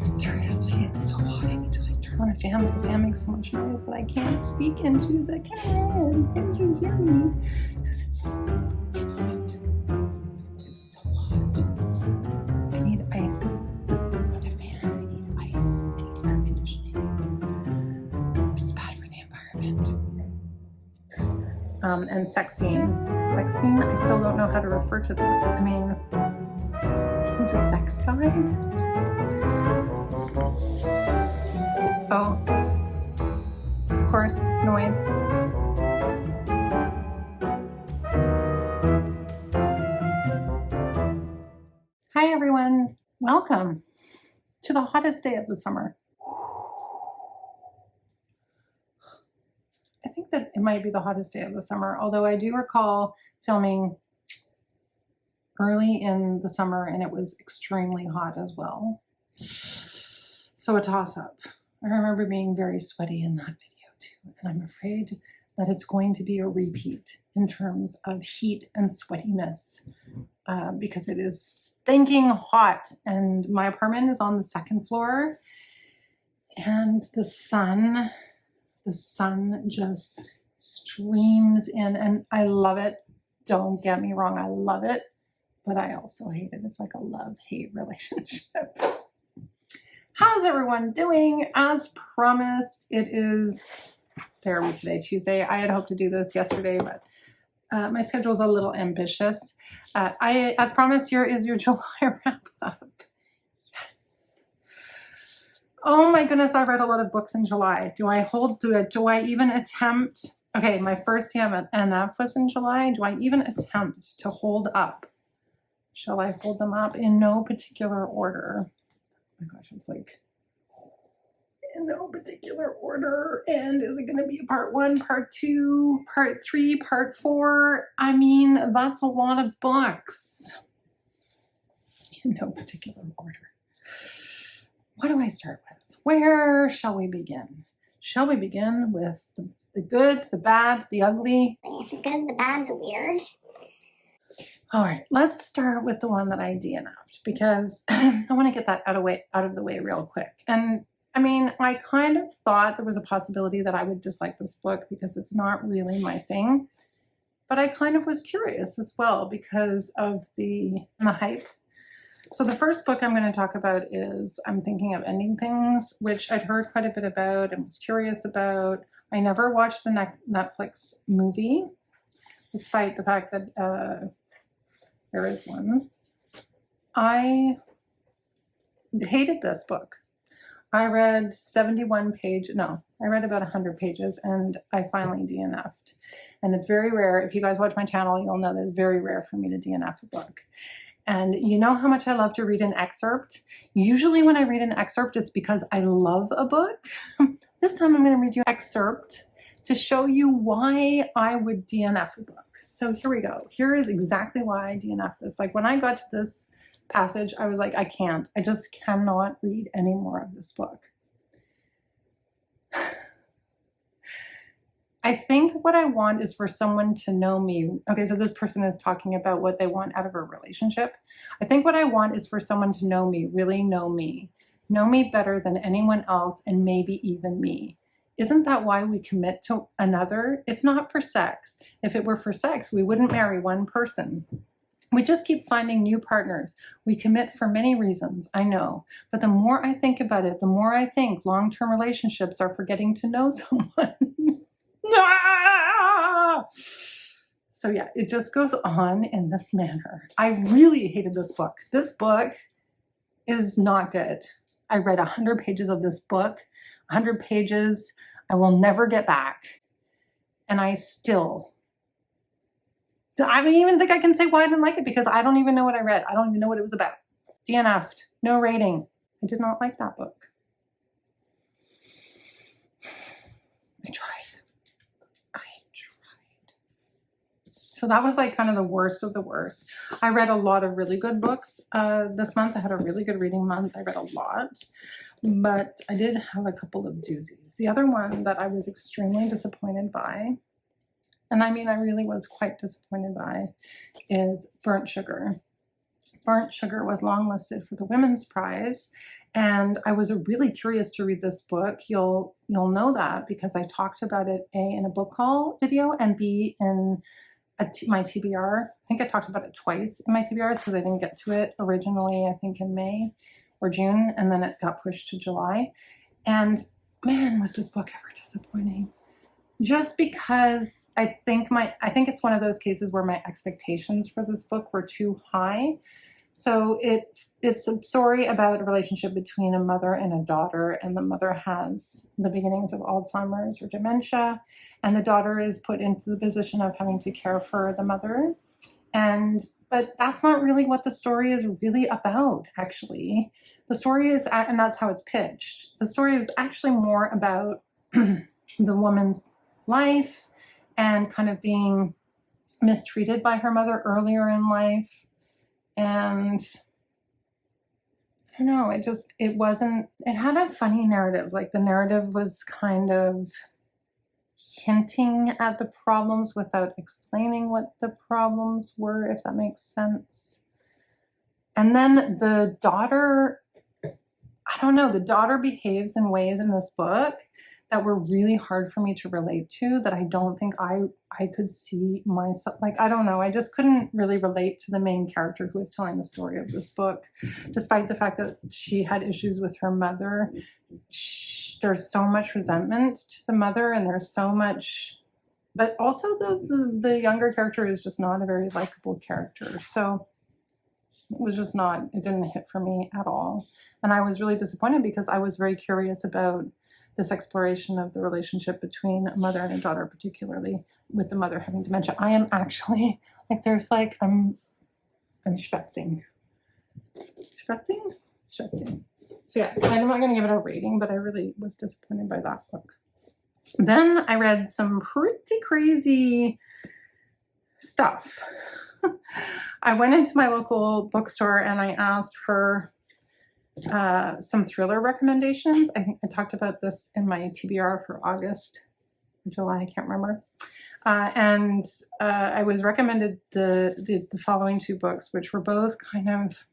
Seriously, it's so hot. I need to like turn on a fan, but the fan makes so much noise that I can't speak into the camera and you hear me because it's so hot. It's so hot. I need ice. I need a fan. I need ice. I need air conditioning. It's bad for the environment. And sex scene. Sex scene, I still don't know how to refer to this. I mean, it's a sex guide. Oh, of course, noise. Hi everyone, welcome to the hottest day of the summer. I think that it might be the hottest day of the summer, although I do recall filming early in the summer and it was extremely hot as well. So a toss-up. I remember being very sweaty in that video too, and I'm afraid that it's going to be a repeat in terms of heat and sweatiness because it is stinking hot and my apartment is on the second floor and the sun just streams in and I love it. Don't get me wrong, I love it, but I also hate it. It's like a love-hate relationship. How's everyone doing? As promised, it is, where are we today? Tuesday. I had hoped to do this yesterday, but my schedule is a little ambitious. As promised, here is your July wrap up. Yes. Oh my goodness, I read a lot of books in July. Do I even attempt? Okay, my first TMNF was in July. Do I even attempt to hold up? Shall I hold them up in no particular order? Oh my gosh, it's like in no particular order. And is it going to be a part 1, part 2, part 3, part 4? I mean, that's a lot of books in no particular order. What do I start with? Where shall we begin? Shall we begin with the good, the bad, the ugly? The good, the bad, the weird. All right, let's start with the one that I DNF'd because I want to get that out of the way real quick. And I mean, I kind of thought there was a possibility that I would dislike this book because it's not really my thing, but I kind of was curious as well because of the hype. So the first book I'm going to talk about is I'm Thinking of Ending Things, which I'd heard quite a bit about and was curious about. I never watched the Netflix movie, despite the fact that there is one. I hated this book. I read I read about 100 pages and I finally DNF'd. And it's very rare. If you guys watch my channel, you'll know that it's very rare for me to DNF a book. And you know how much I love to read an excerpt? Usually when I read an excerpt, it's because I love a book. This time I'm going to read you an excerpt to show you why I would DNF a book. So here we go. Here is exactly why I DNF'd this. Like when I got to this passage, I was like, I just cannot read any more of this book. I think what I want is for someone to know me. Okay, so this person is talking about what they want out of a relationship. I think what I want is for someone to know me, really know me better than anyone else and maybe even me. Isn't that why we commit to another? It's not for sex. If it were for sex, we wouldn't marry one person. We just keep finding new partners. We commit for many reasons, I know. But the more I think about it, the more I think long-term relationships are for getting to know someone. So yeah, it just goes on in this manner. I really hated this book. This book is not good. I read 100 pages of this book, 100 pages I will never get back. And I don't even think I can say why I didn't like it because I don't even know what I read. I don't even know what it was about. DNF'd, no rating. I did not like that book. I tried. So that was like kind of the worst of the worst. I read a lot of really good books this month. I had a really good reading month. I read a lot, but I did have a couple of doozies. The other one that I was extremely disappointed by, and I mean, I really was quite disappointed by, is Burnt Sugar Burnt Sugar was longlisted for the Women's Prize, and I was really curious to read this book. You'll know that because I talked about it A, in a book haul video, and B, in my TBR. I think I talked about it twice in my TBRs because I didn't get to it originally, I think in May or June, and then it got pushed to July. And man, was this book ever disappointing. Just because I think it's one of those cases where my expectations for this book were too high. So it's a story about a relationship between a mother and a daughter, and the mother has the beginnings of Alzheimer's or dementia, and the daughter is put into the position of having to care for the mother. But that's not really what the story is really about, actually. The story is, and that's how it's pitched, the story is actually more about the woman's life and kind of being mistreated by her mother earlier in life. And I don't know, it had a funny narrative. Like the narrative was kind of hinting at the problems without explaining what the problems were, if that makes sense. And then the daughter, I don't know, the daughter behaves in ways in this book that were really hard for me to relate to, that I don't think I could see myself, like, I don't know, I just couldn't really relate to the main character who was telling the story of this book, despite the fact that she had issues with her mother. There's so much resentment to the mother, and there's so much, but also the younger character is just not a very likable character. So it didn't hit for me at all. And I was really disappointed because I was very curious about this exploration of the relationship between a mother and a daughter, particularly with the mother having dementia. I am actually, I'm schwätzing. So yeah, I'm not going to give it a rating, but I really was disappointed by that book. Then I read some pretty crazy stuff. I went into my local bookstore and I asked for some thriller recommendations. I think I talked about this in my TBR for August or July, I can't remember. And I was recommended the following two books, which were both kind of,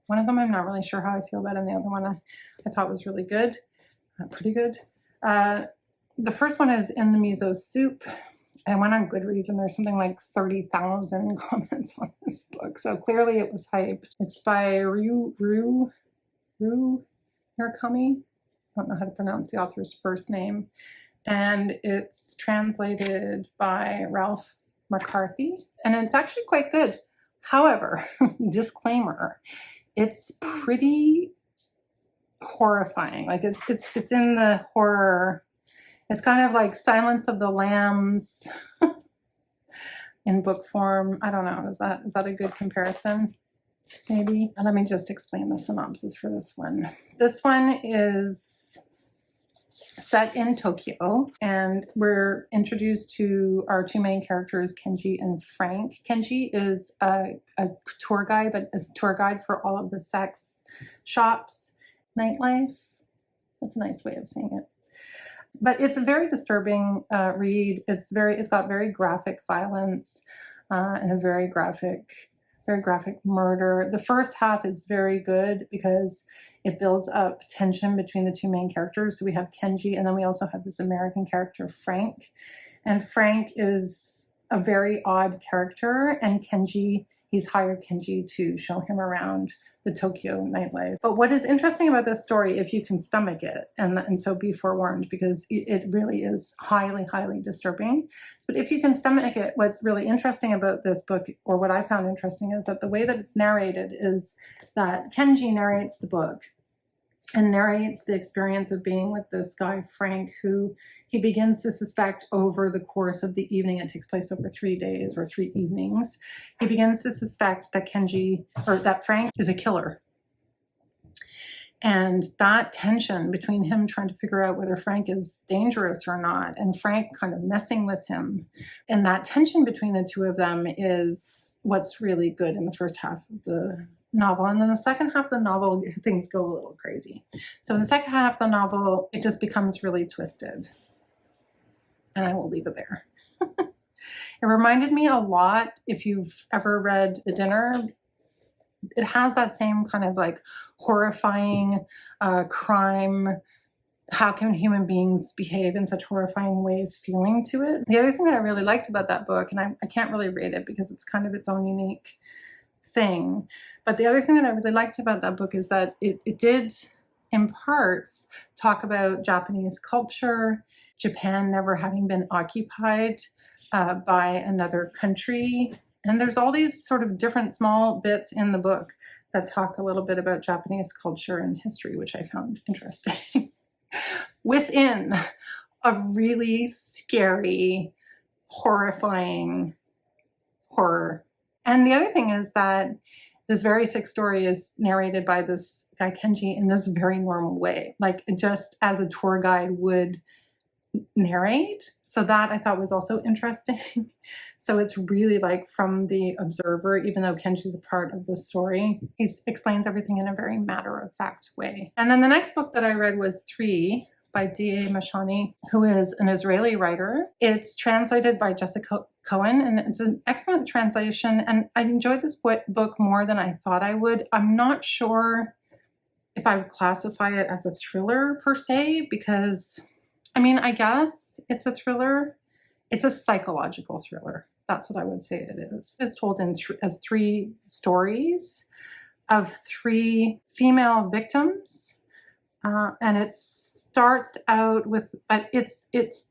one of them I'm not really sure how I feel about, and the other one I thought was really good, pretty good. The first one is In the Miso Soup. I went on Goodreads and there's something like 30,000 comments on this book. So clearly it was hyped. It's by Mirukami. I don't know how to pronounce the author's first name. And it's translated by Ralph McCarthy. And it's actually quite good. However, disclaimer, it's pretty horrifying. Like it's in the horror. It's kind of like Silence of the Lambs in book form. I don't know. Is that a good comparison? Maybe. Let me just explain the synopsis for this one. This one is set in Tokyo, and we're introduced to our two main characters, Kenji and Frank. Kenji is a tour guide, but is a tour guide for all of the sex shops, nightlife. That's a nice way of saying it. But it's a very disturbing read. It's got very graphic violence and a very graphic murder. The first half is very good because it builds up tension between the two main characters. So we have Kenji, and then we also have this American character, Frank. And Frank is a very odd character, and he's hired Kenji to show him around the Tokyo nightlife. But what is interesting about this story, if you can stomach it, and so be forewarned, because it really is highly, highly disturbing. But if you can stomach it, what's really interesting about this book, or what I found interesting, is that the way that it's narrated is that Kenji narrates the book and narrates the experience of being with this guy, Frank, who he begins to suspect over the course of the evening. It takes place over 3 days or 3 evenings. He begins to suspect that that Frank is a killer. And that tension between him trying to figure out whether Frank is dangerous or not, and Frank kind of messing with him, and that tension between the two of them is what's really good in the first half of the novel. And then the second half of the novel, things go a little crazy. So in the second half of the novel, it just becomes really twisted. And I will leave it there. It reminded me a lot, if you've ever read The Dinner it has that same kind of like horrifying crime. How can human beings behave in such horrifying ways feeling to it? The other thing that I really liked about that book, and I can't really rate it because it's kind of its own unique thing, but the other thing that I really liked about that book is that it did, in parts, talk about Japanese culture, Japan never having been occupied by another country. And there's all these sort of different small bits in the book that talk a little bit about Japanese culture and history, which I found interesting. Within a really scary, horrifying horror. And the other thing is that this very sick story is narrated by this guy Kenji in this very normal way, like just as a tour guide would narrate. So that I thought was also interesting. So it's really like from the observer, even though Kenji's a part of the story, he explains everything in a very matter-of-fact way. And then the next book that I read was 3 by D.A. Mishani, who is an Israeli writer. It's translated by Jessica Cohen, and it's an excellent translation. And I enjoyed this book more than I thought I would. I'm not sure if I would classify it as a thriller per se, because I mean, I guess it's a thriller. It's a psychological thriller. That's what I would say it is. It's told in as 3 stories of 3 female victims. And it starts out with,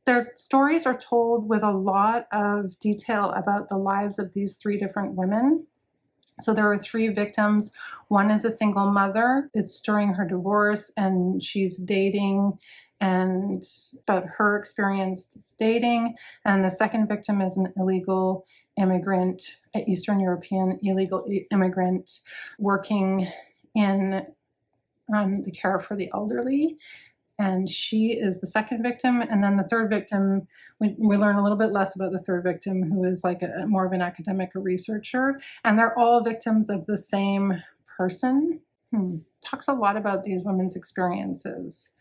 their stories are told with a lot of detail about the lives of these 3 different women. So there are 3 victims. One is a single mother. It's during her divorce and she's dating, and about her experience dating. And the second victim is an illegal immigrant, an Eastern European illegal immigrant working in the care for the elderly. And she is the second victim. And then the third victim, we learn a little bit less about the third victim, who is like more of an academic or researcher. And they're all victims of the same person. Talks a lot about these women's experiences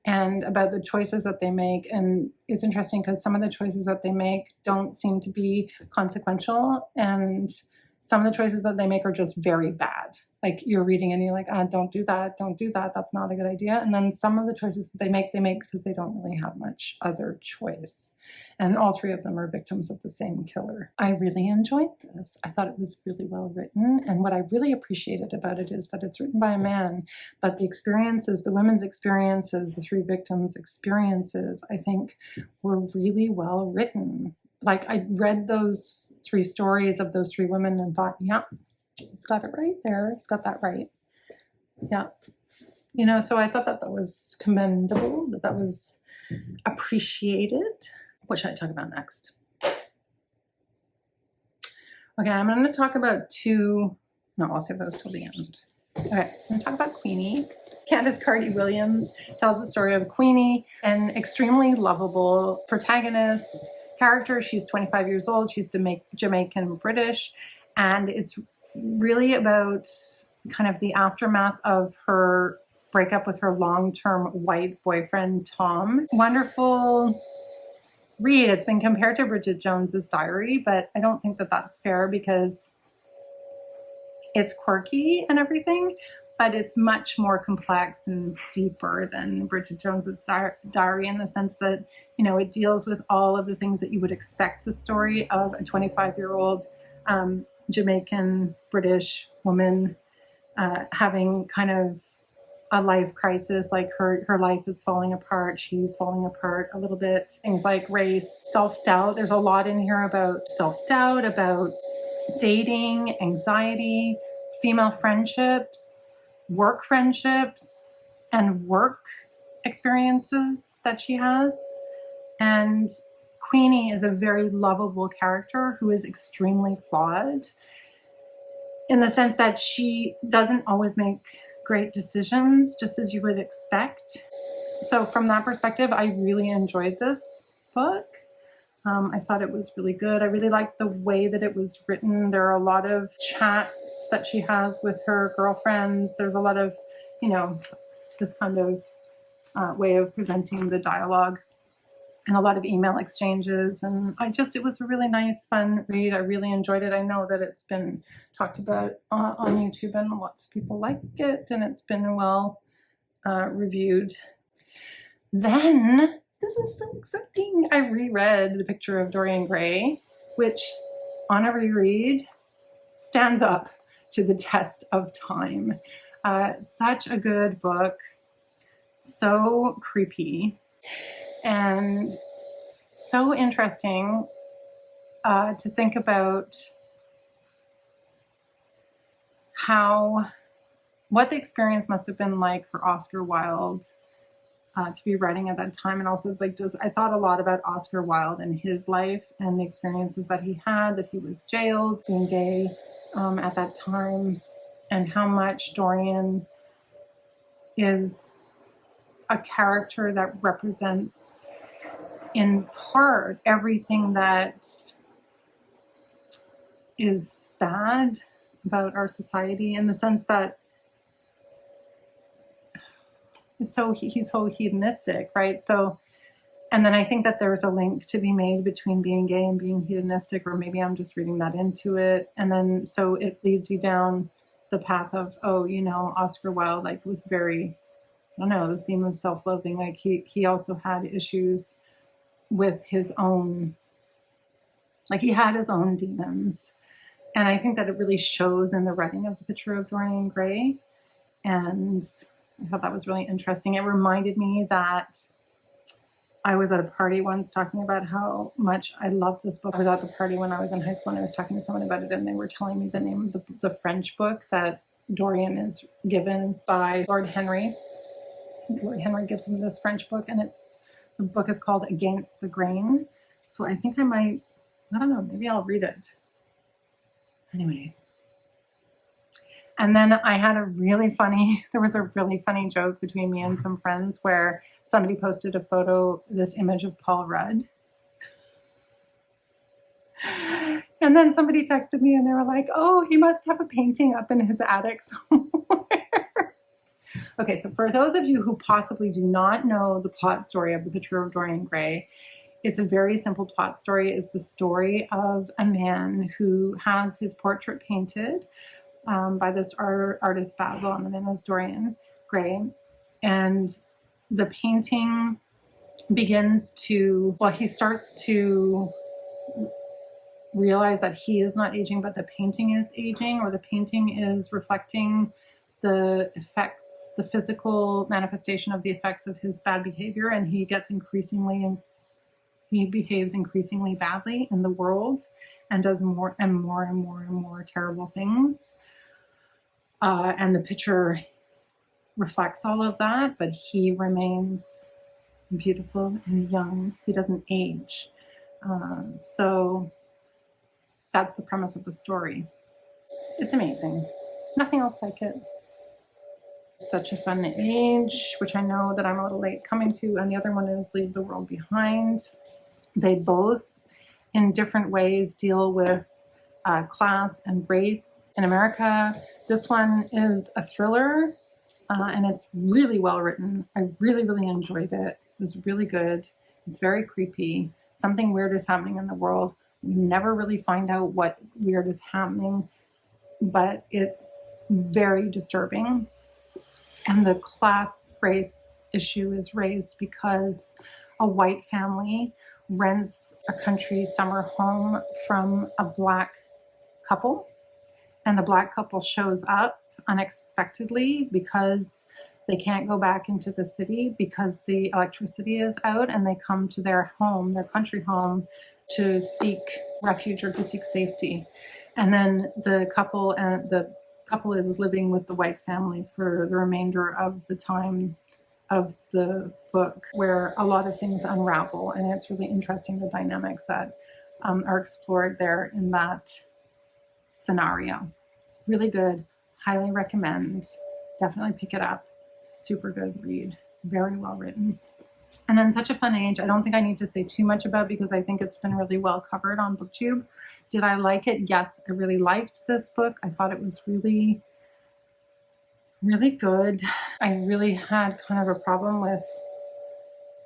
and about the choices that they make. And it's interesting because some of the choices that they make don't seem to be consequential, and some of the choices that they make are just very bad. Like you're reading and you're like, don't do that, that's not a good idea. And then some of the choices that they make because they don't really have much other choice. And all 3 of them are victims of the same killer. I really enjoyed this. I thought it was really well written. And what I really appreciated about it is that it's written by a man, but the experiences, the women's experiences, the 3 victims' experiences, I think were really well written. Like I read those 3 stories of those 3 women and thought, yeah, it's got it right there. It's got that right. Yeah. You know, so I thought that was commendable, that was appreciated. What should I talk about next? Okay, I'm going to talk about 2. No, I'll save those till the end. Okay, I'm going to talk about Queenie. Candace Carty-Williams tells the story of Queenie, an extremely lovable protagonist character. She's 25 years old. She's Jamaican British, and it's really about kind of the aftermath of her breakup with her long-term white boyfriend, Tom. Wonderful read. It's been compared to Bridget Jones's Diary, but I don't think that that's fair because it's quirky and everything, but it's much more complex and deeper than Bridget Jones's Diary in the sense that, you know, it deals with all of the things that you would expect the story of a 25-year-old Jamaican British woman having kind of a life crisis, like her life is falling apart, she's falling apart a little bit. Things like race, self-doubt. There's a lot in here about self-doubt, about dating, anxiety, female friendships, work friendships, and work experiences that she has. And Queenie is a very lovable character who is extremely flawed in the sense that she doesn't always make great decisions, just as you would expect. So from that perspective, I really enjoyed this book. I thought it was really good. I really liked the way that it was written. There are a lot of chats that she has with her girlfriends. There's a lot of, you know, this kind of way of presenting the dialogue. and a lot of email exchanges. And it was a really nice, fun read. I really enjoyed it. I know that it's been talked about on YouTube and lots of people like it, and it's been well reviewed. Then, this is so exciting, I reread The Picture of Dorian Gray, which on a reread stands up to the test of time. Such a good book, so creepy, and so interesting to think about what the experience must have been like for Oscar Wilde to be writing at that time. And also I thought a lot about Oscar Wilde and his life and the experiences that he had, that he was jailed, being gay at that time, and how much Dorian is a character that represents in part everything that is bad about our society, in the sense that he's so hedonistic, right? So, and then I think that there's a link to be made between being gay and being hedonistic, or maybe I'm just reading that into it. And then so it leads you down the path of, Oscar Wilde was very, the theme of self-loathing. He also had issues with his own, he had his own demons. And I think that it really shows in the writing of The Picture of Dorian Gray. And I thought that was really interesting. It reminded me that I was at a party once talking about how much I loved this book. I was at the party when I was in high school, and I was talking to someone about it, and they were telling me the name of the French book that Dorian is given by Lord Henry. Lord Henry gives him this French book, and the book is called Against the Grain. So I think I don't know, maybe I'll read it. Anyway. And then there was a really funny joke between me and some friends where somebody posted this image of Paul Rudd. And then somebody texted me and they were like, oh, he must have a painting up in his attic somewhere. Okay, so for those of you who possibly do not know the plot story of The Picture of Dorian Gray, it's a very simple plot story. It's the story of a man who has his portrait painted by this artist Basil, and the name is Dorian Gray. And the painting he starts to realize that he is not aging, but the painting is aging, or the painting is reflecting the effects, the physical manifestation of the effects of his bad behavior. And he behaves increasingly badly in the world and does more and more and more and more terrible things. And the picture reflects all of that, but he remains beautiful and young. He doesn't age. So that's the premise of the story. It's amazing. Nothing else like it. Such a fun age, which I know that I'm a little late coming to. And the other one is Leave the World Behind. They both, in different ways, deal with class and race in America. This one is a thriller, and it's really well written. I really, really enjoyed it. It was really good. It's very creepy. Something weird is happening in the world. We never really find out what weird is happening, but it's very disturbing. And the class race issue is raised because a white family rents a country summer home from a black couple, and the black couple shows up unexpectedly because they can't go back into the city because the electricity is out, and they come to their home, their country home, to seek refuge or to seek safety. And then the couple is living with the white family for the remainder of the time of the book, where a lot of things unravel. And it's really interesting, the dynamics that are explored there in that scenario. Really good. Highly recommend. Definitely pick it up. Super good read. Very well written. And then Such a Fun Age, I don't think I need to say too much about, because I think it's been really well covered on BookTube. Did I like it? Yes, I really liked this book. I thought it was really, really good. I really had kind of a problem with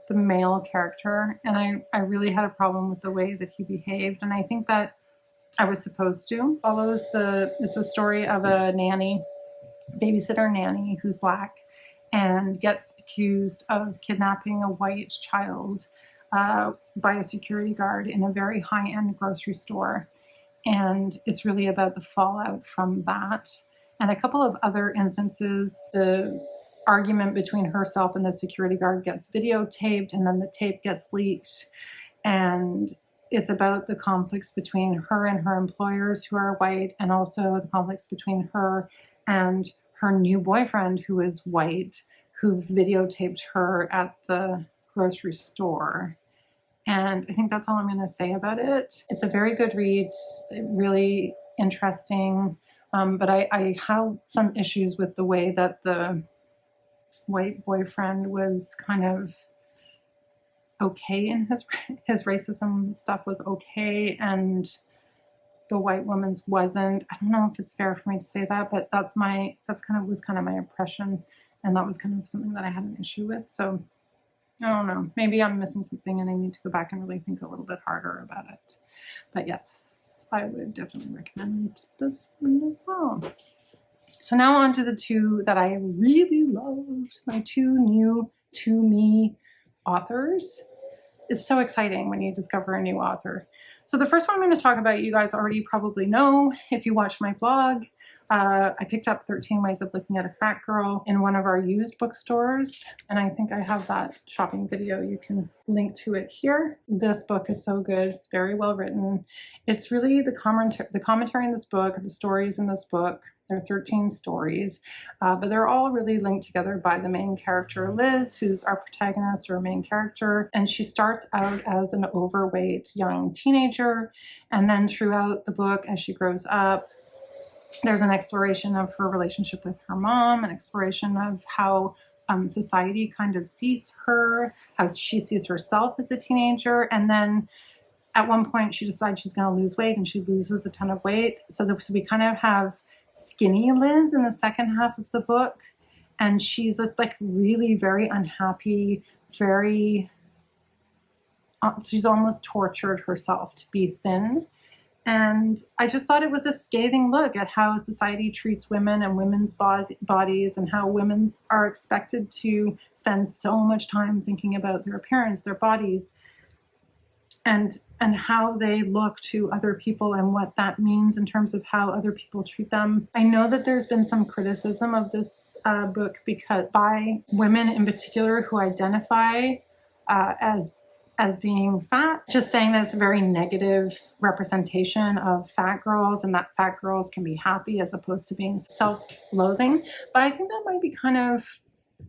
the male character, and I really had a problem with the way that he behaved, and I think that I was supposed to. It's a story of a babysitter nanny who's Black and gets accused of kidnapping a white child by a security guard in a very high-end grocery store. And it's really about the fallout from that. And a couple of other instances, the argument between herself and the security guard gets videotaped, and then the tape gets leaked. And it's about the conflicts between her and her employers who are white, and also the conflicts between her and her new boyfriend who is white, who videotaped her at the grocery store. And I think that's all I'm going to say about it. It's a very good read, really interesting, but I have some issues with the way that the white boyfriend was kind of okay in his racism stuff was okay, and the white woman's wasn't. I don't know if it's fair for me to say that, but was kind of my impression, and that was kind of something that I had an issue with. So I don't know, maybe I'm missing something and I need to go back and really think a little bit harder about it. But yes, I would definitely recommend this one as well. So now on to the two that I really loved, my two new to me authors. It's so exciting when you discover a new author. So the first one I'm going to talk about, you guys already probably know if you watch my vlog. I picked up 13 Ways of Looking at a Fat Girl in one of our used bookstores, and I think I have that shopping video. You can link to it here. This book is so good. It's very well written. It's really the commentary in this book, the stories in this book. There are 13 stories, but they're all really linked together by the main character, Liz, who's our protagonist or main character. And she starts out as an overweight young teenager. And then throughout the book, as she grows up, there's an exploration of her relationship with her mom, an exploration of how society kind of sees her, how she sees herself as a teenager. And then at one point, she decides she's going to lose weight, and she loses a ton of weight. So we kind of have skinny Liz in the second half of the book, and she's just like really very unhappy, she's almost tortured herself to be thin. And I just thought it was a scathing look at how society treats women and women's bodies, and how women are expected to spend so much time thinking about their appearance, their bodies, and how they look to other people, and what that means in terms of how other people treat them. I know that there's been some criticism of this book by women in particular who identify as being fat, just saying that it's a very negative representation of fat girls, and that fat girls can be happy as opposed to being self-loathing. But I think that might be kind of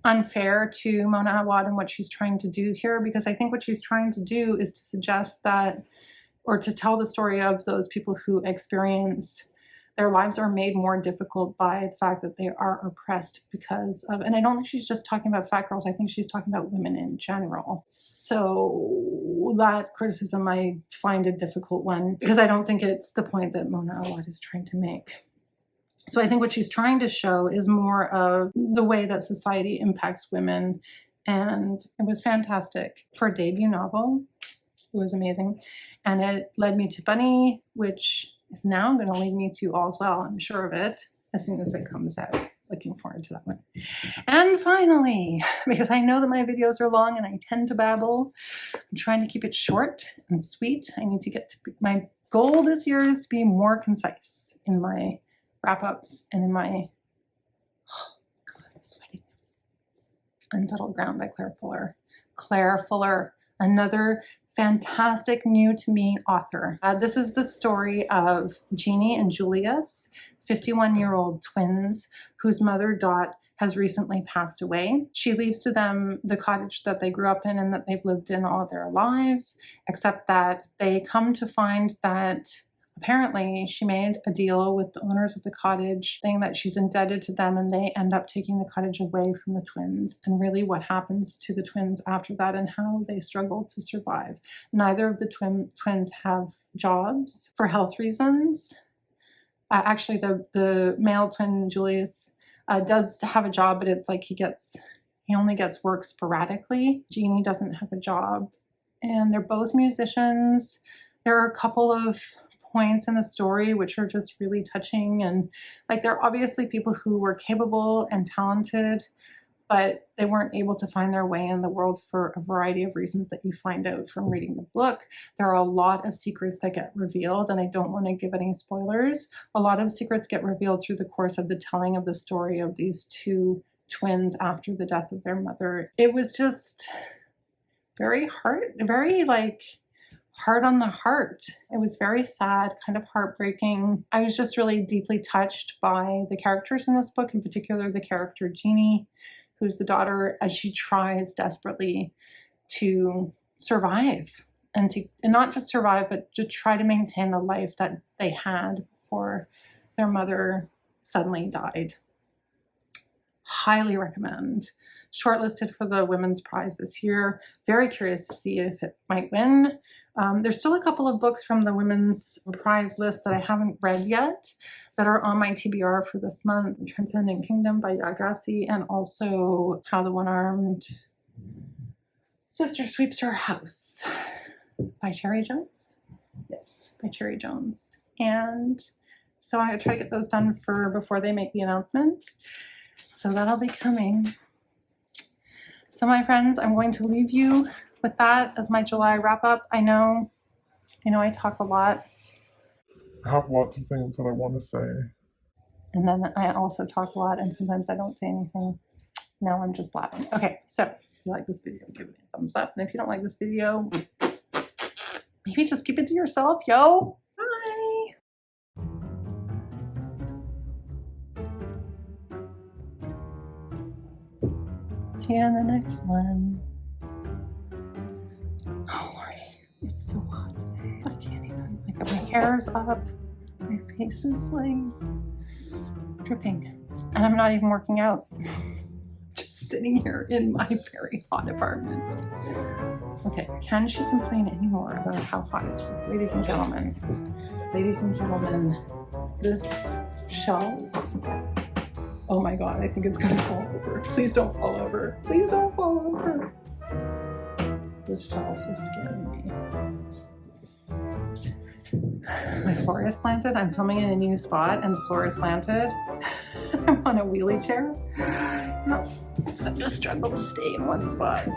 unfair to Mona Awad and what she's trying to do here, because I think what she's trying to do is to suggest that, or to tell the story of those people who experience their lives are made more difficult by the fact that they are oppressed because of, and I don't think she's just talking about fat girls, I think she's talking about women in general. So that criticism I find a difficult one, because I don't think it's the point that Mona Awad is trying to make. So I think what she's trying to show is more of the way that society impacts women, and it was fantastic. For a debut novel, it was amazing. And it led me to Bunny, which is now going to lead me to All's Well, I'm sure of it, as soon as it comes out. Looking forward to that one. And finally, because I know that my videos are long and I tend to babble, I'm trying to keep it short and sweet. I need to get to, my goal this year is to be more concise in my wrap-ups and in my, oh God, I'm sweating. Unsettled Ground by Claire Fuller. Claire Fuller, another fantastic new to me author. This is the story of Jeannie and Julius, 51-year-old twins whose mother Dot has recently passed away. She leaves to them the cottage that they grew up in and that they've lived in all their lives, except that they come to find that apparently she made a deal with the owners of the cottage saying that she's indebted to them, and they end up taking the cottage away from the twins, and really what happens to the twins after that and how they struggle to survive. Neither of the twins have jobs for health reasons. Actually, the male twin, Julius, does have a job, but it's like he gets He only gets work sporadically. Jeannie doesn't have a job, and they're both musicians. There are a couple of points in the story which are just really touching, and like they're obviously people who were capable and talented, but they weren't able to find their way in the world for a variety of reasons that you find out from reading the book. There are a lot of secrets that get revealed, and I don't want to give any spoilers. A lot of secrets get revealed through the course of the telling of the story of these two twins after the death of their mother. It was just very hard, very like hard on the heart. It was very sad, kind of heartbreaking. I was just really deeply touched by the characters in this book, in particular the character Jeannie, who's the daughter, as she tries desperately to survive and not just survive, but to try to maintain the life that they had before their mother suddenly died. Highly recommend. Shortlisted for the Women's Prize this year. Very curious to see if it might win. There's still a couple of books from the Women's Prize list that I haven't read yet that are on my TBR for this month. Transcendent Kingdom by Yagasi, and also How the One-Armed Sister Sweeps Her House by Cherry Jones. Yes, by Cherry Jones. And so I try to get those done before they make the announcement. So that'll be coming. So my friends, I'm going to leave you with that as my July wrap up. I know I talk a lot. I have lots of things that I want to say. And then I also talk a lot, and sometimes I don't say anything. Now I'm just blabbing. Okay, so if you like this video, give it a thumbs up. And if you don't like this video, maybe just keep it to yourself, yo. Bye. See you in the next one. Oh, Lordy, it's so hot today. I can't even. Like, my hair's up. My face is like dripping. And I'm not even working out. Just sitting here in my very hot apartment. Okay, can she complain anymore about how hot it is? Ladies and gentlemen, this shelf. Oh my God, I think it's gonna fall over. Please don't fall over. Please don't fall over. This shelf is scaring me. My floor is slanted. I'm filming in a new spot and the floor is slanted. I'm on a wheelie chair. No, so I'm just struggling to stay in one spot.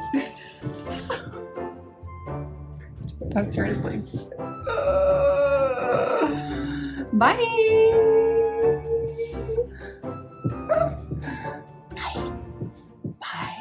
No, seriously. Bye. Bye. Bye.